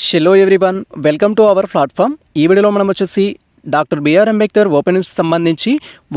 Hello everyone, welcome to our platform. ఈ వీడియోలో మనం వచ్చేసి డాక్టర్ బిఆర్ అంబేద్కర్ ఓపెన్ సంబంధించి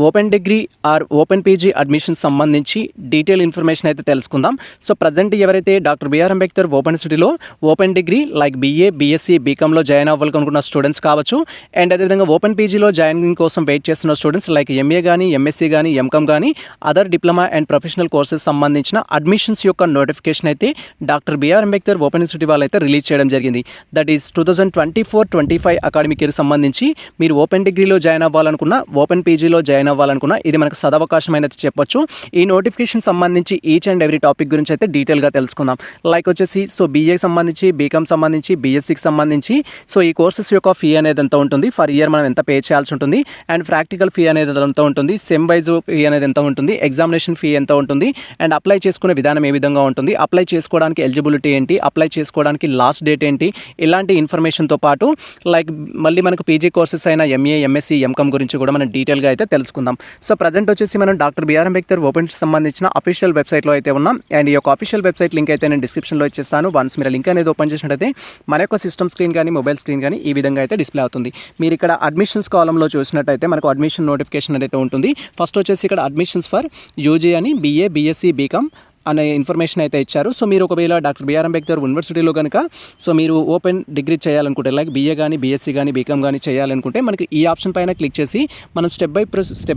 open degree or open PG admission సంబంధించి డీటెయిల్ ఇన్ఫర్మేషన్ అయితే తెలుసుకుందాం. సో ప్రజెంట్ ఎవరైతే డాక్టర్ బిఆర్ అంబేద్కర్ ఓపెన్ సిటీలో open degree like BA, BSc, బీకామ్లో జాయిన్ అవ్వాలనుకున్న స్టూడెంట్స్ కావచ్చు, అండ్ అదేవిధంగా ఓపెన్ పీజీలో జాయినింగ్ కోసం వెయిట్ చేస్తున్న స్టూడెంట్స్ లైక్ ఎంఏ కానీ, ఎంఎస్సీ కానీ, ఎంకామ్ కానీ, other diploma and professional courses సంబంధించిన అడ్మిషన్స్ యొక్క నోటిఫికేషన్ అయితే doctor BR Ambedkar open city వాళ్ళు అయితే రిలీజ్ చేయడం జరిగింది. దట్ ఈస్ 2024-25 అకాడమిక్ ఇయర్ సంబంధించి మీరు ఓపెన్ డిగ్రీలో జాయిన్ అవ్వాలనుకున్నా, ఓపెన్ పీజీలో జాయిన్ అవ్వాలనుకున్నా ఇది మనకు సదవకాశం అయితే చెప్పొచ్చు. ఈ నోటిఫికేషన్ సంబంధించి ఈచ్ అండ్ ఎవ్రీ టాపిక్ గురించి అయితే డీటెయిల్గా తెలుసుకుందాం. లైక్ వచ్చేసి సో బీఏకి సంబంధించి, బీకామ్ సంబంధించి, బీఎస్సీకి సంబంధించి సో ఈ కోర్సెస్ యొక్క ఫీ అనేది ఎంత ఉంటుంది, ఫర్ ఇయర్ మనం ఎంత పే చేయాల్సి ఉంటుంది, అండ్ ప్రాక్టికల్ ఫీ అనేది ఎంత ఉంటుంది, సెమ్ వైజ్ ఫీ అనేది ఎంత ఉంటుంది, ఎగ్జామినేషన్ ఫీ ఎంత ఉంటుంది, అండ్ అప్లై చేసుకునే విధానం ఏ విధంగా ఉంటుంది, అప్లై చేసుకోవడానికి ఎలిజిబిలిటీ ఏంటి, అప్లై చేసుకోవడానికి లాస్ట్ డేట్ ఏంటి, ఇలాంటి ఇన్ఫర్మేషన్తో పాటు లైక్ మళ్ళీ మనకు పీజీ కోర్సెస్ అయిన ఎంఏ, ఎంఎస్సీ, ఎంకామ్ గురించి కూడా మనం డీటెయిల్గా అయితే తెలుసుకుందాం. సో ప్రజెంట్ వచ్చేసి మనం డాక్టర్ బిఆర్ అంబేద్కర్ ఓపెన్ సంబంధించిన అఫీషియల్ వెబ్సైట్లో అయితే ఉన్నాం. అండ్ ఈ యొక్క అఫీషియల్ వెబ్సైట్ లింక్ అయితే నేను డిస్క్రిప్షన్లో ఇచ్చేస్తాను. వన్స్ మీరు లింక్ అనేది ఓపెన్ చేసినట్టయితే మన యొక్క సిస్టమ్ స్క్రీన్ కానీ, మొబైల్ స్క్రీన్ కానీ ఈ విధంగా అయితే డిస్ప్లే అవుతుంది. మీరు ఇక్కడ అడ్మిషన్స్ కాలంలో చూసినట్టయితే మనకు అడ్మిషన్ నోటిఫికేషన్ అయితే ఉంటుంది. ఫస్ట్ వచ్చేసి ఇక్కడ అడ్మిషన్స్ ఫర్ యూజీ అని బీఏ, బీఎస్సీ, బీకామ్ అనే ఇన్ఫర్మేషన్ అయితే ఇచ్చారు. సో మీరు ఒకవేళ డాక్టర్ బిఆర్ అంబేద్కర్ యూనివర్సిటీలో కనుక సో మీరు ఓపెన్ డిగ్రీ చేయాలనుకుంటే లైక్ బీఏ కానీ, బీఎస్సీ కానీ, బీకామ్ కానీ చేయాలనుకుంటే మనకి ఈ ఆప్షన్ పైన క్లిక్ చేసి మనం స్టెప్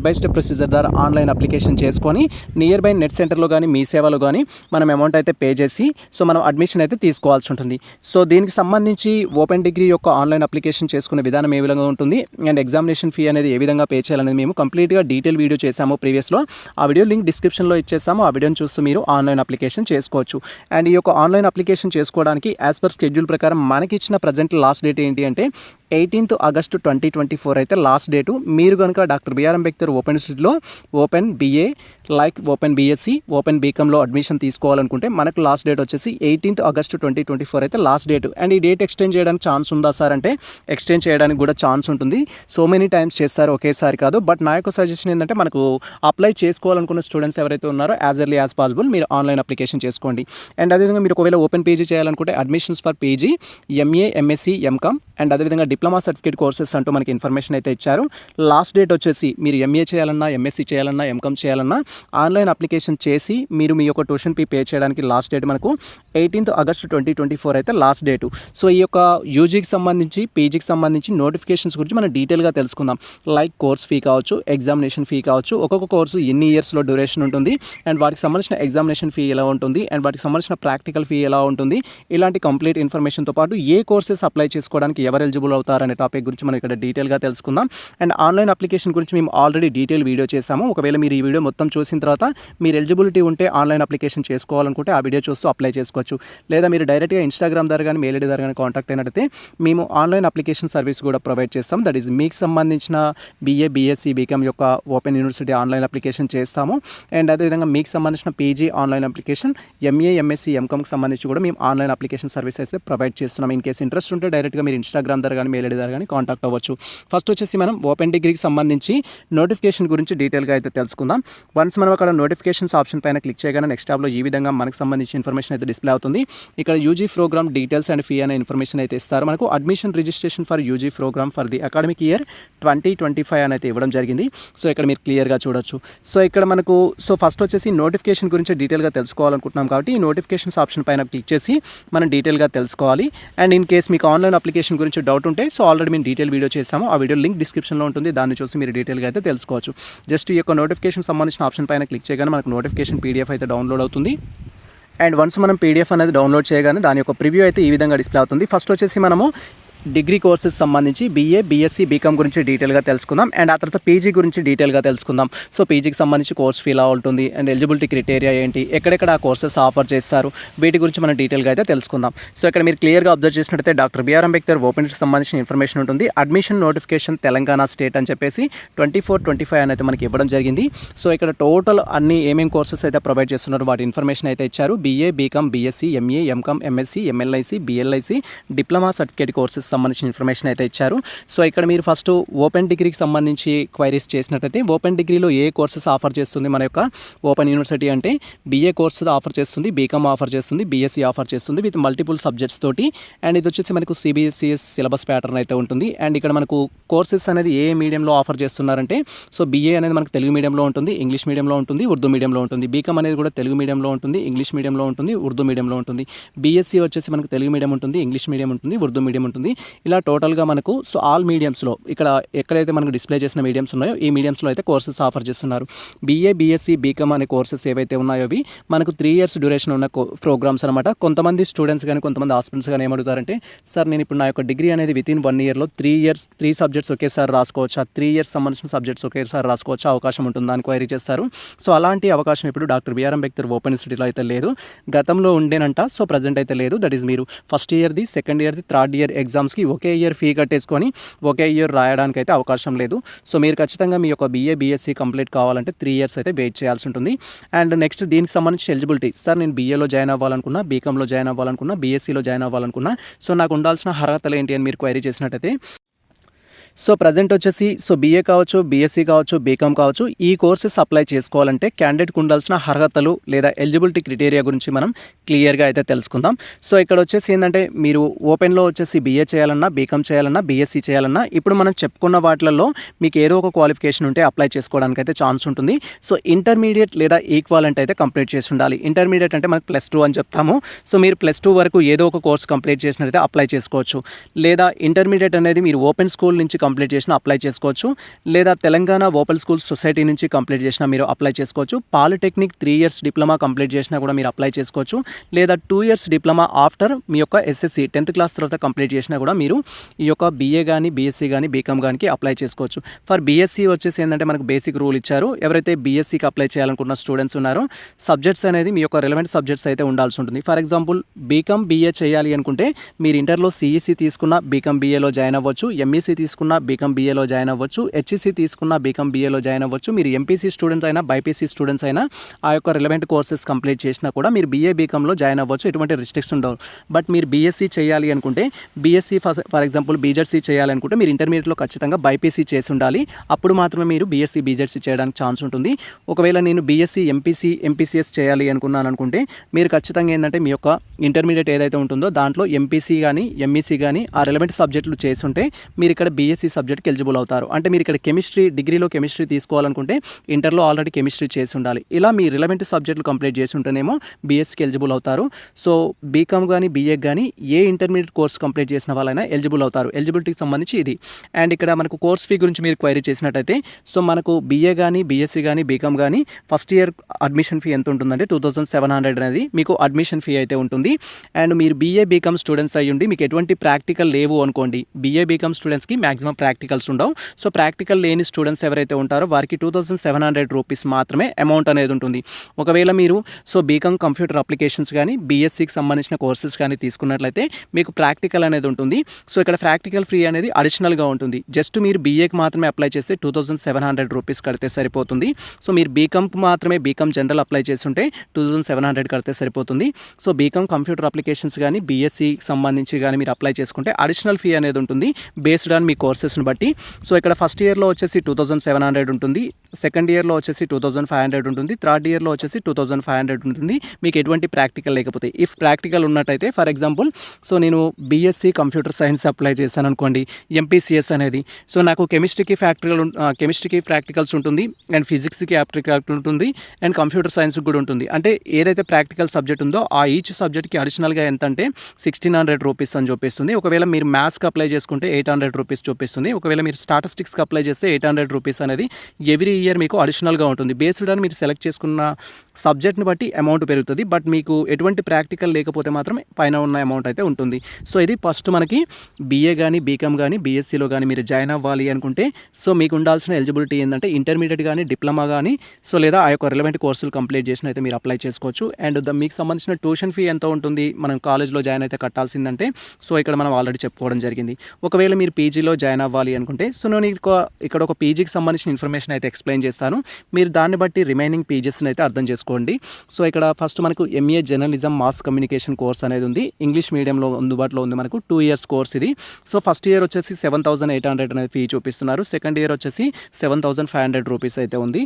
బై స్టెప్ ప్రొసీజర్ ద్వారా ఆన్లైన్ అప్లికేషన్ చేసుకొని నియర్ బై నెట్ సెంటర్లో కానీ, మీ సేవలో కానీ మనం అమౌంట్ అయితే పే చేసి సో మనం అడ్మిషన్ అయితే తీసుకోవాల్సి ఉంటుంది. సో దీనికి సంబంధించి ఓపెన్ డిగ్రీ యొక్క ఆన్లైన్ అప్లికేషన్ చేసుకునే విధానం ఏ విధంగా ఉంటుంది అండ్ ఎగ్జామినేషన్ ఫీ అనేది ఏ విధంగా పే చేయాలనేది మేము కంప్లీట్గా డీటెయిల్ వీడియో చేసాము ప్రీవియస్లో. ఆ వీడియో లింక్ డిస్క్రిప్షన్లో ఇచ్చేసాము. ఆ వీడియోని చూస్తూ మీరు ఆన్లైన్ అప్లికేషన్ చేసుకోవచ్చు. అండ్ ఈ యొక్క ఆన్లైన్ అప్లికేషన్ చేసుకోవడానికి యాజ్ పర్ షెడ్యూల్ ప్రకారం మనకి ఇచ్చిన ప్రజెంట్ లాస్ట్ డేట్ ఏంటి అంటే 18th August 2024 అయితే లాస్ట్ డేటు. మీరు కనుక డాక్టర్ బిఆర్ అంబేద్కర్ ఓపెన్ సిటీలో open BA like open BSc, open బీకామ్లో అడ్మిషన్ తీసుకోవాలనుకుంటే మనకు లాస్ట్ డేట్ వచ్చేసి 18th August 2024 అయితే లాస్ట్ డేటు. అండ్ ఈ డేట్ ఎక్స్టెండ్ చేయడానికి ఛాన్స్ ఉందా సార్ అంటే ఎక్స్టెండ్ చేయడానికి కూడా ఛాన్స్ ఉంటుంది. సో మెనీ టైమ్స్ చేస్తారు, ఒకేసారి కాదు. బట్ నా యొక్క సజెషన్ ఏంటంటే మనకు అప్లై చేసుకోవాలనుకున్న స్టూడెంట్స్ ఎవరైతే ఉన్నారో యాజ్ ఎర్లీ యాజ్ పాసిబుల్ మీరు ఆన్లైన్ అప్లికేషన్ చేసుకోండి. అండ్ అదేవిధంగా మీరు ఒకవేళ ఓపెన్ పీజీ చేయాలనుకుంటే admissions for PG, MA, MSc, MCom and అదేవిధంగా డిప్లొమా సర్టిఫికేట్ కోర్సెస్ అంటూ మనకి ఇన్ఫర్మేషన్ అయితే ఇచ్చారు. లాస్ట్ డేట్ వచ్చేసి మీరు ఎంఏ చేయాలన్నా, ఎంఎస్సీ చేయాలన్నా, ఎంకామ్ చేయాలన్నా ఆన్లైన్ అప్లికేషన్ చేసి మీరు మీ యొక్క ట్యూషన్ ఫీ పే చేయడానికి లాస్ట్ డేట్ మనకు 18th August 2024 అయితే లాస్ట్ డేటు. సో ఈ యొక్క యూజీకి సంబంధించి, పీజీకి సంబంధించి నోటిఫికేషన్స్ గురించి మనం డీటెయిల్గా తెలుసుకుందాం. లైక్ కోర్స్ ఫీ కావచ్చు, ఎగ్జామినేషన్ ఫీ కావచ్చు, ఒక్కొక్క కోర్సు ఎన్ని ఇయర్స్లో డ్యూరేషన్ ఉంటుంది అండ్ వాటికి సంబంధించిన ఎగ్జామినేషన్ ఫీ ఎలా ఉంటుంది అండ్ వాటికి సంబంధించిన ప్రాక్టికల్ ఫీ ఎలా ఉంటుంది, ఇలాంటి కంప్లీట్ ఇన్ఫర్మేషన్తో పాటు ఏ కోర్సెస్ అప్లై చేసుకోవడానికి ఎవరు ఎలిజిబుల్ అవుతారనే టాపిక్ గురించి మనం ఇక్కడ డీటెయిల్గా తెలుసుకుందాం. అండ్ ఆన్లైన్ అప్లికేషన్ గురించి మేము ఆల్రెడీ డీటెయిల్ వీడియో చేసాము. ఒకవేళ మీరు ఈ వీడియో మొత్తం చూసిన తర్వాత మీరు ఎలిజిబిలిటీ ఉంటే ఆన్లైన్ అప్లికేషన్ చేసుకోవాలనుకుంటే ఆ వీడియో చూస్తూ అప్లై చేసుకోవచ్చు. లేదా మీరు డైరెక్ట్గా ఇన్స్టాగ్రామ్ ద్వారా కానీ, మెయిల్ ఐడి ద్వారా కానీ కాంటాక్ట్ అయినట్టయితే మేము ఆన్లైన్ అప్లికేషన్ సర్వీస్ కూడా ప్రొవైడ్ చేస్తాం. దట్ ఈస్ మీకు సంబంధించిన బీఏ, బీఎస్సీ, బీకామ్ యొక్క ఓపెన్ యూనివర్సిటీ ఆన్లైన్ అప్లికేషన్ చేస్తాము. అండ్ అదేవిధంగా మీకు సంబంధించిన PG online application, MA, MSc, ఎంకామ్కి సంబంధించి కూడా మేము ఆన్లైన్ అప్లికేషన్ సర్వీస్ అయితే ప్రొవైడ్ చేస్తున్నాం. ఇన్ కేసు ఇంట్రెస్ట్ ఉంటే డైరెక్ట్గా మీరు ఇన్స్టాగ్రామ్ ద్వారా కానీ, మెయిల్ ఐడి ద్వారా కానీ కాంటాక్ట్ అవ్వచ్చు. ఫస్ట్ వచ్చేసి మనం ఓపెన్ డిగ్రీకి సంబంధించి నోటిఫికేషన్ గురించి డీటెయిల్గా అయితే తెలుసుకుందాం. వన్స్ మనం అక్కడ నోటిఫికేషన్స్ ఆప్షన్ పైన క్లిక్ చేయగానే నెక్స్ట్ టాబ్లో ఈ విధంగా మనకు సంబంధించిన ఇన్ఫర్మేషన్ అయితే డిస్ప్లే అవుతుంది. ఇక్కడ UG program details and fee అనే ఇన్ఫర్మేషన్ అయితే ఇస్తారు. మనకు admission registration for UG program for the academic year 2025 అని అయితే ఇవ్వడం జరిగింది. సో ఇక్కడ మీరు క్లియర్గా చూడొచ్చు. సో ఇక్కడ మనకు ఫస్ట్ వచ్చేసి నోటిఫికేషన్ గురించి డీటెయిల్గా తెలుసుకోవాలనుకుంటున్నాం కాబట్టి ఈ నోటిఫికేషన్స్ ఆప్షన్ పైన క్లిక్ చేసి మనం డీటెయిల్గా తెలుసుకోవాలి. అండ్ ఇన్ కేస్ మీకు ఆన్లైన్ అప్లికేషన్ గురించి డౌట్ ఉంటే సో ఆల్రెడీ మేము డీటెయిల్ వీడియో చేసాము. ఆ వీడియో లింక్ డిస్క్రిప్షన్లో ఉంటుంది. దాన్ని చూసి మీరు డీటెయిల్గా అయితే తెలుసుకోవచ్చు. జస్ట్ ఈ యొక్క నోటిఫికేషన్ సంబంధించిన ఆప్షన్ పైన క్లిక్ చేయగానే మనకు నోటిఫికేషన్ పీడిఎఫ్ అయితే డౌన్లోడ్ అవుతుంది. అండ్ వన్స్ మనం పీడిఎఫ్ అనేది డౌన్లోడ్ చేయగానే దాని యొక్క ప్రివ్యూ అయితే ఈ విధంగా డిస్ప్లే అవుతుంది. ఫస్ట్ వచ్చేసి మనము డిగ్రీ కోర్సెస్ సంబంధించి బీఏ, బీఎస్సీ, బీకామ్ గురించి డీటెయిల్గా తెలుసుకుందాం. అండ్ ఆ తర్వాత పీజీ గురించి డీటెయిల్గా తెలుసుకుందాం. సో పీజీకి సంబంధించి కోర్స్ ఫీ ఎలా ఉంటుంది అండ్ ఎలిజిబిలిటీ క్రైటీరియా ఏంటి, ఎక్కడెక్కడ ఆ కోర్సెస్ ఆఫర్ చేస్తారు, వీటి గురించి మనం డీటెయిల్గా అయితే తెలుసుకుందాం. సో ఇక్కడ మీరు క్లియర్గా అబ్జర్వ్ చేసినట్టయితే డాక్టర్ బిఆర్ అంబేద్కర్ ఓపెన్కి సంబంధించిన ఇన్ఫర్మేషన్ ఉంటుంది. అడ్మిషన్ నోటిఫికేషన్ తెలంగాణ స్టేట్ అని చెప్పేసి 24-25 అని అయితే మనకి ఇవ్వడం జరిగింది. సో ఇక్కడ టోటల్ అన్ని ఏమేమి కోర్సెస్ అయితే ప్రొవైడ్ చేస్తున్నారు వాటి ఇన్ఫర్మేషన్ అయితే ఇచ్చారు. BA, BCom, BSc, MA, MCom, MSc, MLIC, BLIC, diploma certificate courses సంబంధించిన ఇన్ఫర్మేషన్ అయితే ఇచ్చారు. సో ఇక్కడ మీరు ఫస్ట్ ఓపెన్ డిగ్రీకి సంబంధించి క్వైరీస్ చేసినట్టయితే ఓపెన్ డిగ్రీలో ఏ కోర్సెస్ ఆఫర్ చేస్తుంది మన యొక్క ఓపెన్ యూనివర్సిటీ అంటే బీఏ కోర్సెస్ ఆఫర్ చేస్తుంది, బీకామ్ ఆఫర్ చేస్తుంది, బీఎస్సీ ఆఫర్ చేస్తుంది విత్ మల్టిపుల్ సబ్జెక్ట్స్ తోటి. అండ్ ఇది వచ్చేసి మనకు సిబిఎస్ఈఎస్ సిలబస్ ప్యాటర్న్ అయితే ఉంటుంది. అండ్ ఇక్కడ మనకు కోర్సెస్ అనేది ఏ మీడియంలో ఆఫర్ చేస్తున్నారంటే సో బీఏ అనేది మనకు తెలుగు మీడియంలో ఉంటుంది, ఇంగ్లీష్ మీడియంలో ఉంటుంది, ఉర్దూ మీడియంలో ఉంటుంది. బీకామ్ అనేది కూడా తెలుగు మీడియంలో ఉంటుంది, ఇంగ్లీష్ మీడియంలో ఉంటుంది, ఉర్దూ మీడియంలో ఉంటుంది. బీఎస్సీ వచ్చేసి మనకు తెలుగు మీడియం ఉంటుంది, ఇంగ్లీష్ మీడియం ఉంటుంది, ఉర్దూ మీడియం ఉంటుంది. ఇలా టోటల్గా మనకు సో ఆల్ మీడియంస్లో ఇక్కడ ఎక్కడైతే మనకు డిస్ప్లే చేసిన మీడియంస్ ఉన్నాయో ఈ మీడియంస్లో అయితే కోర్సెస్ ఆఫర్ చేస్తున్నారు. బీఏ, బీఎస్సీ, బీకామ్ అనే కోర్సెస్ ఏవైతే ఉన్నాయో అవి మనకు 3 years డ్యూరేషన్ ఉన్న ప్రోగ్రామ్స్ అనమాట. కొంతమంది స్టూడెంట్స్ కానీ కొంతమంది ఆస్పిరెంట్స్ కానీ ఏమడుగుతారంటే సార్ నేను ఇప్పుడు నా యొక్క డిగ్రీ అనేది వితిన్ 1 yearలో 3 సబ్జెక్ట్స్ ఒకేసారి రాసుకోవచ్చా, 3 years సంబంధించిన సబ్జెక్ట్స్ ఒకేసారి రాసుకోవచ్చా, అవకాశం ఉంటుందా అని క్వైరీ చేస్తారు. సో అలాంటి అవకాశం ఇప్పుడు డాక్టర్ బిఆర్ అంబేద్కర్ ఓపెన్ యూనివర్సిటీలో అయితే లేదు, గతంలో ఉండేనంట. సో ప్రజెంట్ అయితే లేదు. దట్ ఈస్ మీరు ఫస్ట్ ఇయర్ది, సెకండ్ ఇయర్ది, థర్డ్ ఇయర్ ఎగ్జామ్స్కి ఒకే ఇయర్ ఫీ కట్టేసుకొని ఒకే ఇయర్ రాయడానికి అయితే అవకాశం లేదు. సో మీరు ఖచ్చితంగా మీ యొక్క బీఏ, బీఎస్సీ కంప్లీట్ కావాలంటే 3 years అయితే వెయిట్ చేయాల్సి ఉంటుంది. అండ్ నెక్స్ట్ దీనికి సంబంధించి ఎలిజిబిలిటీ, సార్ నేను బీఏలో జాయిన్ అవ్వాలనుకున్నా, బీకామ్లో జాయిన్ అవ్వాలనుకున్నా, బీఎస్సీలో జాయిన్ అవ్వాలనుకున్నా, సో నాకు ఉండాల్సిన అర్హతలు ఏంటి అని మీరు క్వైరీ చేసినట్టయితే సో ప్రజెంట్ వచ్చేసి సో బీఏ కావచ్చు, బీఎస్సీ కావచ్చు, బీకామ్ కావచ్చు, ఈ కోర్సెస్ అప్లై చేసుకోవాలంటే క్యాండిడేట్కి ఉండాల్సిన అర్హతలు లేదా ఎలిజిబిలిటీ క్రైటీరియా గురించి మనం క్లియర్గా అయితే తెలుసుకుందాం. సో ఇక్కడ వచ్చేసి ఏంటంటే మీరు ఓపెన్లో వచ్చేసి బీఏ చేయాలన్నా, బీకామ్ చేయాలన్నా, బీఎస్సీ చేయాలన్నా ఇప్పుడు మనం చెప్పుకున్న వాటిలలో మీకు ఏదో ఒక క్వాలిఫికేషన్ ఉంటే అప్లై చేసుకోవడానికి అయితే ఛాన్స్ ఉంటుంది. సో ఇంటర్మీడియట్ లేదా ఈక్వాలెంట్ అయితే కంప్లీట్ చేసి ఉండాలి. ఇంటర్మీడియట్ అంటే మనకు +2 అని చెప్తాము. సో మీరు +2 వరకు ఏదో ఒక కోర్స్ కంప్లీట్ చేసినట్లయితే అప్లై చేసుకోవచ్చు. లేదా ఇంటర్మీడియట్ అనేది మీరు ఓపెన్ స్కూల్ నుంచి కంప్లీట్ చేసినా అప్లై చేసుకోవచ్చు. లేదా తెలంగాణ ఓపెన్ స్కూల్ సొసైటీ నుంచి కంప్లీట్ చేసినా మీరు అప్లై చేసుకోవచ్చు. పాలిటెక్నిక్ 3 years డిప్లొమా కంప్లీట్ చేసినా కూడా మీరు అప్లై చేసుకోవచ్చు. లేదా 2 years డిప్లొమా ఆఫ్టర్ మీ యొక్క ఎస్ఎస్సి 10th క్లాస్ తర్వాత కంప్లీట్ చేసినా కూడా మీరు ఈ యొక్క బీఏ కానీ, బీఎస్సీ కానీ, బీకామ్ కానీ అప్లై చేసుకోవచ్చు. ఫర్ బీఎస్సీ వచ్చేసి ఏంటంటే మనకు బేసిక్ రూల్ ఇచ్చారు. ఎవరైతే బీఎస్సీకి అప్లై చేయాలనుకున్న స్టూడెంట్స్ ఉన్నారో సబ్జెక్ట్స్ అనేది మీ యొక్క రిలవెంట్ సబ్జెక్ట్స్ అయితే ఉండాల్సి ఉంటుంది. ఫర్ ఎగ్జాంపుల్ బీకామ్ బీఏ చేయాలి అనుకుంటే మీరు ఇంటర్లో సిఈసీ తీసుకున్న బీకామ్ బీఏలో జాయిన్ అవ్వచ్చు, ఎంఈసీ తీసుకున్న బీకామ్ బీఏలో జాయిన్ అవ్వచ్చు, హెచ్ఈసీ తీసుకున్న బీకామ్ బీఏలో జాయిన్ అవ్వచ్చు. మీరు ఎంపీసీ స్టూడెంట్స్ అయినా, బైపీసీ స్టూడెంట్స్ అయినా ఆ యొక్క రిలవెంట్ కోర్సెస్ కంప్లీట్ చేసినా కూడా మీరు బీఏ, బీకామ్లో జాయిన్ అవ్వచ్చు. ఎటువంటి రిస్ట్రిక్షన్ ఉండవు. బట్ మీరు బీఎస్సీ చేయాలి అనుకుంటే బీఎస్సీ ఫర్ ఎగ్జాంపుల్ బీజెడ్సీ చేయాలనుకుంటే మీరు ఇంటర్మీడియట్లో ఖచ్చితంగా బైపీసీ చేసి ఉండాలి. అప్పుడు మాత్రమే మీరు బీఎస్సీ, బీజెడ్సీ చేయడానికి ఛాన్స్ ఉంటుంది. ఒకవేళ నేను బీఎస్సీ, ఎంపీసీఎస్ చేయాలి అనుకున్నాను అనుకుంటే మీరు ఖచ్చితంగా ఏంటంటే మీ యొక్క ఇంటర్మీడియట్ ఏదైతే ఉంటుందో దాంట్లో ఎంపీసీ కానీ, ఎంఈసీ కానీ ఆ రిలవెంట్ సబ్జెక్టులు చేసి ఉంటే మీరు ఇక్కడ బీఎస్సీ సబ్జెక్ట్కి ఎలిజిబుల్ అవుతారు. అంటే మీరు ఇక్కడ కెమిస్ట్రీ డిగ్రీలో కెమిస్ట్రీ తీసుకోవాలనుకుంటే ఇంటర్లో ఆల్రెడీ కెమిస్ట్రీ చేసి ఉండాలి. ఇలా మీ రిలవెంట్ సబ్జెక్టులు కంప్లీట్ చేసి ఉంటేనేమో బీఎస్సీకి ఎలిజిబుల్ అవుతారు. సో బీకామ్ కానీ, బీఏ కానీ ఏ ఇంటర్మీడియట్ కోర్స్ కంప్లీట్ చేసిన వాళ్ళైనా ఎలిజిబుల్ అవుతారు. ఎలిజిబిలిటీకి సంబంధించి ఇది. అండ్ ఇక్కడ మనకు కోర్స్ ఫీ గురించి మీరు క్వైరీ చేసినట్టయితే సో మనకు బీఏ కానీ, బీఎస్సీ కానీ, బీకామ్ కానీ ఫస్ట్ ఇయర్ అడ్మిషన్ ఫీ ఎంత ఉంటుందంటే 2700 అనేది మీకు అడ్మిషన్ ఫీ అయితే ఉంటుంది. అండ్ మీరు బీఏ, బీకామ్ స్టూడెంట్స్ అయ్యుండి మీకు ఎటువంటి ప్రాక్టికల్ లేవు అనుకోండి, బీఏ, బీకామ్ స్టూడెంట్స్కి మ్యాక్సిమం ప్రాక్టికల్స్ ఉండవు. సో ప్రాక్టికల్ లేని స్టూడెంట్స్ ఎవరైతే ఉంటారో వారికి 2700 రూపీస్ మాత్రమే అమౌంట్ అనేది ఉంటుంది. ఒకవేళ మీరు సో బీకామ్ కంప్యూటర్ అప్లికేషన్స్ కానీ, బీఎస్సీకి సంబంధించిన కోర్సెస్ కానీ తీసుకున్నట్లయితే మీకు ప్రాక్టికల్ అనేది ఉంటుంది. సో ఇక్కడ ప్రాక్టికల్ ఫ్రీ అనేది అడిషనల్గా ఉంటుంది. జస్ట్ మీరు బీఏకి మాత్రమే అప్లై చేస్తే 2700 రూపీస్ కడితే సరిపోతుంది. సో మీరు బీకామ్కి మాత్రమే బీకామ్ జనరల్ అప్లై చేస్తుంటే 2700 కడితే సరిపోతుంది. సో బీకామ్ కంప్యూటర్ అప్లికేషన్స్ కానీ, బీఎస్సీకి సంబంధించి కానీ మీరు అప్లై చేసుకుంటే అడిషనల్ ఫీ అనేది ఉంటుంది బేస్డ్ ఆన్ మీ కోర్సెస్ని బట్టి. సో ఇక్కడ ఫస్ట్ ఇయర్లో వచ్చేసి 2700 ఉంటుంది, సెకండ్ ఇయర్లో వచ్చేసి 2500 ఉంటుంది, థర్డ్ ఇయర్లో వచ్చేసి 2500 ఉంటుంది మీకు ఎటువంటి ప్రాక్టికల్ లేకపోతే. ఇఫ్ ప్రాక్టికల్ ఉన్నట్టయితే ఫర్ ఎగ్జాంపుల్ సో నేను బీఎస్సీ కంప్యూటర్ సైన్స్ అప్లై చేశాను అనుకోండి, ఎంపీసీఎస్ అనేది సో నాకు కెమిస్ట్రీకి ప్రాక్టికల్స్ ఉంటుంది అండ్ ఫిజిక్స్కి ప్రాక్టికల్ ఉంటుంది అండ్ కంప్యూటర్ సైన్స్ కూడా ఉంటుంది. అంటే ఏదైతే ప్రాక్టికల్ సబ్జెక్ట్ ఉందో ఆ ఈచ్ సబ్జెక్ట్కి అడిషనల్గా ఎంత అంటే 1600 రూపీస్ అని చూపిస్తుంది. ఒకవేళ మీరు మ్యాథ్స్కి అప్లై చేసుకుంటే 800 రూపీస్ చూపిస్తుంది. ఒకవేళ మీరు స్టాటిస్టిక్స్కి అప్లై చేస్తే 800 రూపీస్ అనేది ఎవ్రీ ఇయర్ మీకు అడిషనల్గా ఉంటుంది. బేస్డ్ అని మీరు సెలెక్ట్ చేసుకున్న సబ్జెక్ట్ని బట్టి అమౌంట్ పెరుగుతుంది. బట్ మీకు ఎటువంటి ప్రాక్టికల్ లేకపోతే మాత్రం పైన ఉన్న అమౌంట్ అయితే ఉంటుంది. సో ఇది ఫస్ట్ మనకి బీఏ కానీ, బీకామ్ కానీ, బీఎస్సీలో కానీ మీరు జాయిన్ అవ్వాలి అనుకుంటే సో మీకు ఉండాల్సిన ఎలిజిబిలిటీ ఏంటంటే ఇంటర్మీడియట్ కానీ, డిప్లొమా కానీ సో లేదా ఆ యొక్క రిలవెంట్ కోర్సులు కంప్లీట్ చేసిన అయితే మీరు అప్లై చేసుకోవచ్చు. అండ్ మీకు సంబంధించిన ట్యూషన్ ఫీ ఎంత ఉంటుంది మనం కాలేజ్లో జాయిన్ అయితే కట్టాల్సిందంటే సో ఇక్కడ మనం ఆల్రెడీ చెప్పుకోవడం జరిగింది. ఒకవేళ మీరు పీజీలో జాయిన్ అవ్వాలి అనుకుంటే సో నేను ఇక్కడ ఒక పీజీకి సంబంధించిన ఇన్ఫర్మేషన్ అయితే ఎక్స్ప్లెయిన్ చేస్తాను. మీరు దాన్ని బట్టి రిమైనింగ్ పీజెస్ని అయితే అర్థం చేసుకోవచ్చు. చేసుకోండి. సో ఇక్కడ ఫస్ట్ మనకు MA journalism mass communication course అనేది ఉంది. ఇంగ్లీష్ మీడియంలో అందుబాటులో ఉంది మనకు 2 years కోర్స్ ఇది. సో ఫస్ట్ ఇయర్ వచ్చేసి 7,800 అనేది ఫీ చూపిస్తున్నారు. సెకండ్ ఇయర్ వచ్చేసి 7,500 రూపీస్ అయితే ఉంది.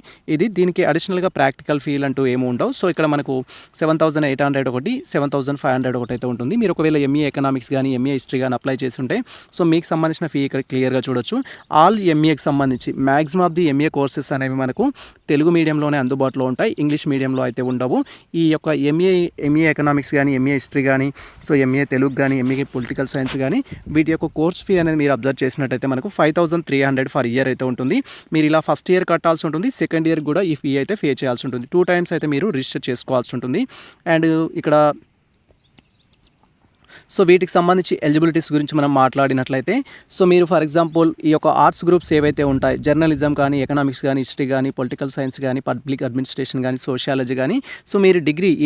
దీనికి అడిషనల్గా ప్రాక్టికల్ ఫీలు అంటూ ఏమి ఉండవు. సో ఇక్కడ మనకు 7,800 ఒకటి, 7,500 ఒకటి అయితే ఉంటుంది. మీరు ఒకవేళ ఎంఏ ఎకనామిక్స్ కానీ ఎంఏ హిస్టరీ కానీ అప్లై చేసి ఉంటే సో మీకు సంబంధించిన ఫీ ఇక్కడ క్లియర్గా చూడొచ్చు. ఆల్ ఎంఏకి సంబంధించి maximum of the MA courses అనేవి మనకు తెలుగు మీడియంలోనే అందుబాటులో ఉంటాయి. ఇంగ్లీష్ మీడియంలో అయితే ఉండవు. ఈ యొక్క ఎంఏ ఎకనామిక్స్ కానీ ఎంఏ హిస్టరీ కానీ సో ఎంఏ తెలుగు కానీ ఎంఏ పొలిటికల్ సైన్స్ కానీ వీటి యొక్క కోర్స్ ఫీ అనేది మీరు అబ్జర్వ్ చేసినట్టయితే మనకు 5,300 ఫర్ ఇయర్ అయితే ఉంటుంది. మీరు ఇలా ఫస్ట్ ఇయర్ కట్టాల్సి ఉంటుంది. సెకండ్ ఇయర్ కూడా ఈ ఫీ అయితే పే చేయాల్సి ఉంటుంది. 2 times అయితే మీరు రిజిస్టర్ చేసుకోవాల్సి ఉంటుంది. అండ్ ఇక్కడ సో వీటికి సంబంధించి ఎలిజిబిలిటీస్ గురించి మనం మాట్లాడినట్లయితే సో మీరు ఫర్ ఎగ్జాంపుల్ ఈ యొక్క ఆర్ట్స్ గ్రూప్స్ ఏవైతే ఉంటాయి, జర్నలిజం కానీ ఎకనామిక్స్ కానీ హిస్టరీ కానీ పొలిటికల్ సైన్స్ కానీ పబ్లిక్ అడ్మినిస్ట్రేషన్ కానీ సోషియాలజీ కానీ సో మీరు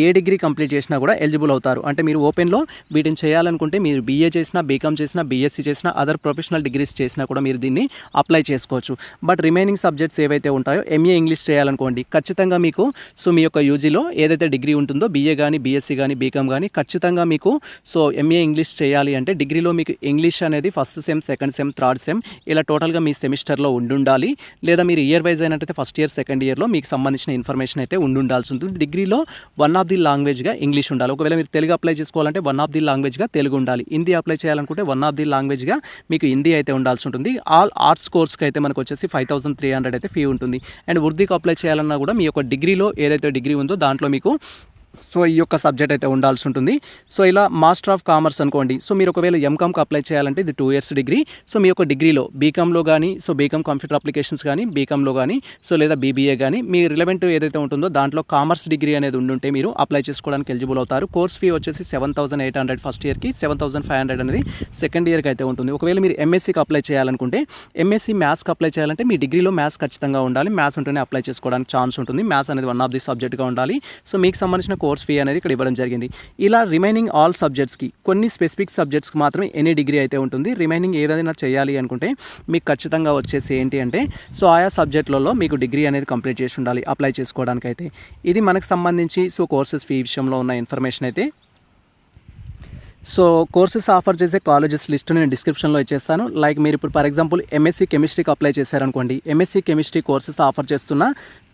ఏ డిగ్రీ కంప్లీట్ చేసినా కూడా ఎలిజిబుల్ అవుతారు. అంటే మీరు ఓపెన్లో వీటిని చేయాలనుకుంటే మీరు బీఏ చేసినా, బీకామ్ చేసినా, బీఎస్సీ చేసినా, అదర్ ప్రొఫెషనల్ డిగ్రీస్ చేసినా కూడా మీరు దీన్ని అప్లై చేసుకోవచ్చు. బట్ రిమైనింగ్ సబ్జెక్ట్స్ ఏవైతే ఉంటాయో ఎంఏ ఇంగ్లీష్ చేయాలనుకోండి ఖచ్చితంగా మీకు సో మీ యొక్క యూజీలో ఏదైతే డిగ్రీ ఉంటుందో బీఏ కానీ బీఎస్సీ కానీ బీకామ్ కానీ ఖచ్చితంగా మీకు సో ఎంఏ ఇంగ్లీష్ చేయాలి అంటే డిగ్రీలో మీకు ఇంగ్లీష్ అనేది first sem, second sem, third sem ఇలా టోటల్గా మీ సెమిస్టర్లో ఉండాలి. లేదా మీరు ఇయర్ వైజ్ అయినట్టయితే ఫస్ట్ ఇయర్, సెకండ్ ఇయర్లో మీకు సంబంధించిన ఇన్ఫర్మేషన్ అయితే ఉండాల్సి ఉంటుంది. డిగ్రీలో వన్ ఆఫ్ ది లాంగ్వేజ్గా ఇంగ్లీష్ ఉండాలి. ఒకవేళ మీరు తెలుగు అప్లై చేసుకోవాలంటే వన్ ఆఫ్ ది లాంగ్వేజ్గా తెలుగు ఉండాలి. హిందీ అప్లై చేయాలనుకుంటే వన్ ఆఫ్ ది లాంగ్వేజ్గా మీకు హిందీ అయితే ఉండాల్సి ఉంటుంది. ఆల్ ఆర్ట్స్ కోర్స్కి అయితే మనకు వచ్చేసి 5,300 అయితే ఫీ ఉంటుంది. అండ్ ఉర్దూకి అప్లై చేయాలన్నా కూడా మీ యొక్క డిగ్రీలో ఏదైతే డిగ్రీ ఉందో దాంట్లో మీకు సో ఈ యొక్క సబ్జెక్ట్ అయితే ఉండాల్సి ఉంటుంది. సో ఇలా మాస్టర్ ఆఫ్ కామర్స్ అనుకోండి. సో మీరు ఒకవేళ ఎంకామ్కి అప్లై చేయాలంటే ఇది 2 years డిగ్రీ. సో మీ యొక్క డిగ్రీలో బీకామ్లో కానీ సో బీకామ్ కంప్యూటర్ అప్లికేషన్స్ కానీ బీకామ్లో కానీ సో లేదా బీబీఏ కానీ మీ రిలవెంట్ ఏదైతే ఉంటుందో దాంట్లో కామర్స్ డిగ్రీ అనేది ఉండుంటే మీరు అప్లై చేసుకోవడానికి ఎలిజిబుల్ అవుతారు. కోర్స్ ఫీ వచ్చేసి 7,800 ఫస్ట్ ఇయర్కి, 7,500 అనేది సెకండ్ ఇయర్కి అయితే ఉంటుంది. ఒకవేళ మీరు ఎంఎస్సీకి అప్లై చేయాలనుకుంటే ఎంఎస్సీ మ్యాథ్స్కి అప్లై చేయాలంటే మీ డిగ్రీలో మ్యాథ్స్ ఖచ్చితంగా ఉండాలి. మ్యాథ్స్ ఉంటేనే అప్లై చేసుకోవడానికి ఛాన్స్ ఉంటుంది. మ్యాథ్స్ అనేది వన్ ఆఫ్ ది సబ్జెక్ట్గా ఉండాలి. సో మీకు సంబంధించిన కోర్స్ ఫీ అనేది ఇక్కడ ఇవ్వడం జరిగింది. ఇలా రిమైనింగ్ ఆల్ సబ్జెక్ట్స్కి కొన్ని స్పెసిఫిక్ సబ్జెక్ట్స్కి మాత్రమే ఎనీ డిగ్రీ అయితే ఉంటుంది. రిమైనింగ్ ఏదైనా చేయాలి అనుకుంటే మీకు ఖచ్చితంగా వచ్చేసి ఏంటి అంటే సో ఆయా సబ్జెక్టులలో మీకు డిగ్రీ అనేది కంప్లీట్ చేసి ఉండాలి అప్లై చేసుకోవడానికి అయితే. ఇది మనకు సంబంధించి సో కోర్సెస్ ఫీ విషయంలో ఉన్న ఇన్ఫర్మేషన్ అయితే. సో కోర్సెస్ ఆఫర్ చేసే కాలేజెస్ లిస్ట్ నేను డిస్క్రిప్షన్లో ఇచ్చేస్తాను. లైక్ మీరు ఇప్పుడు ఫర్ ఎగ్జాంపుల్ ఎంఎస్సీ కెమిస్ట్రీకి అప్లై చేశారనుకోండి, ఎంఎస్సీ కెమిస్ట్రీ కోర్సెస్ ఆఫర్ చేస్తున్న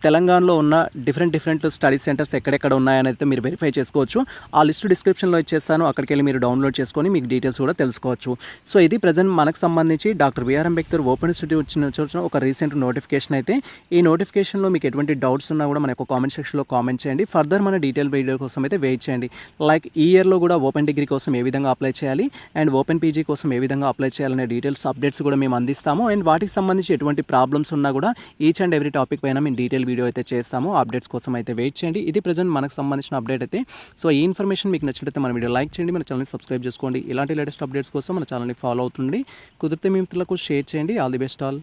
తెలంగాణలో ఉన్న డిఫరెంట్ స్టడీ సెంటర్స్ ఎక్కడెక్కడ ఉన్నాయని అయితే మీరు వెరిఫై చేసుకోవచ్చు. ఆ లిస్ట్ డిస్క్రిప్షన్లో ఇచ్చేస్తాను. అక్కడికి వెళ్ళి మీరు డౌన్లోడ్ చేసుకొని మీకు డీటెయిల్స్ కూడా తెలుసుకోవచ్చు. సో ఇది ప్రజెంట్ మనకు సంబంధించి doctor BR Ambedkar open institute వచ్చిన ఒక రీసెంట్ నోటిఫికేషన్ అయితే. ఈ నోటిఫికేషన్లో మీకు ఎటువంటి డౌట్స్ ఉన్నా కూడా మన యొక్క కామెంట్ సెక్షన్లో కామెంట్ చేయండి. ఫర్దర్ మన డీటెయిల్ వీడియో కోసం అయితే వెయిట్ చేయండి. లైక్ ఈ ఇయర్లో కూడా ఓపెన్ డిగ్రీ కోసం ఏ విధంగా అప్లై చేయాలి అండ్ ఓపెన్ పీజీ కోసం ఏ విధంగా అప్లై చేయాలనే డీటెయిల్స్ అప్డేట్స్ కూడా మేము అందిస్తాము. అండ్ వాటికి సంబంధించి ఎటువంటి ప్రాబ్లమ్స్ ఉన్నా కూడా ఈచ్ అండ్ ఎవ్రీ టాపిక్ పైన మేము డీటెయిల్ వీడియో అయితే చేస్తాము. అప్డేట్స్ కోసం అయితే వెయిట్ చేయండి. ఇది ప్రజెంట్ మనకు సంబంధించిన అప్డేట్ అయితే. సో ఈ ఇన్ఫర్మేషన్ మీకు నచ్చినట్లయితే మన వీడియో లైక్ చేయండి, మన ఛానల్ని సబ్స్క్రైబ్ చేసుకోండి. ఇలాంటి లేటెస్ట్ అప్డేట్స్ కోసం మన ఛానల్ని ఫాలో అవుతుంది. కుదిరితే మీ మిత్రులకు షేర్ చేయండి. All the best all.